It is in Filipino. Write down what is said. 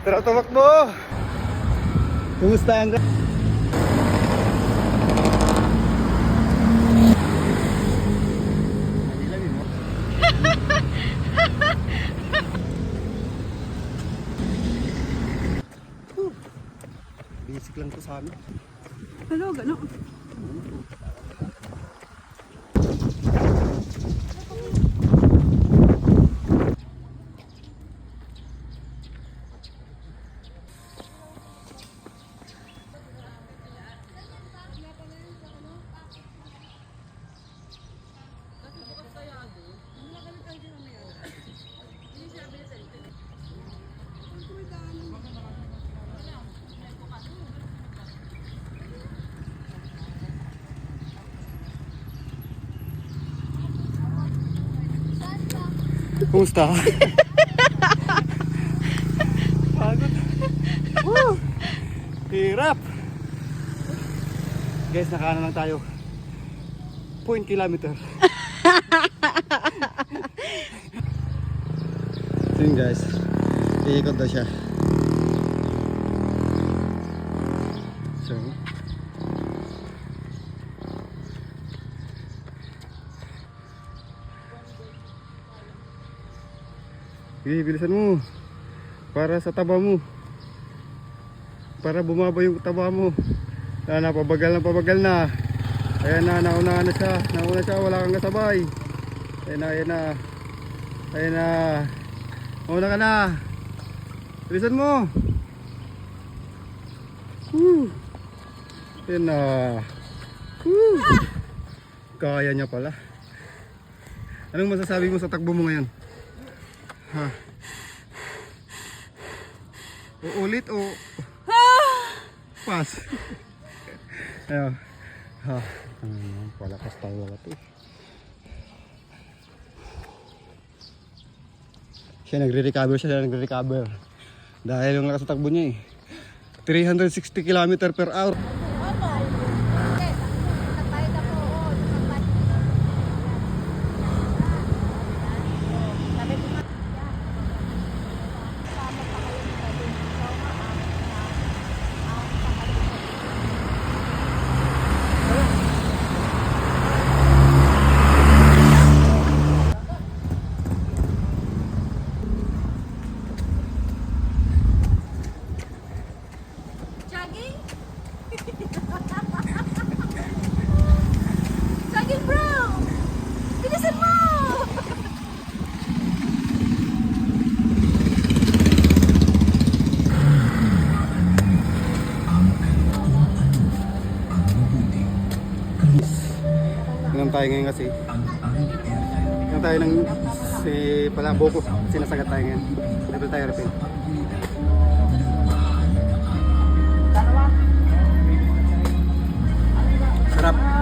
Tara, tumakbo! Kumusta ang... Basic lang to sa amin. Hello, gano'n. Kumusta? Pagod. Woo! Hirap! Guys, nakaano lang tayo. 0.1 kilometer. So yun guys, iikot daw siya. So bilisan mo para sa taba mo, para bumaba yung taba mo. Pabagal na. Ayan na, nauna siya, wala kang kasabay. Ayan na. Mauna ka na. Bilisan mo. Ayan na. Kaya niya pala. Anong masasabi mo sa takbo mo ngayon? Ha? Uulit o pass? Ayaw. Ha? Palakas tayo wala to. Siya nagre-recover. Dahil yung lakas ng takbo niya 360 km per hour. Jogging bro! Bilisan mo! Tingnan tayo ngayon kasi. Tingnan tayo ng si Palaboko. Sinasagat tayo ngayon. Dito tayo repin. Sarap.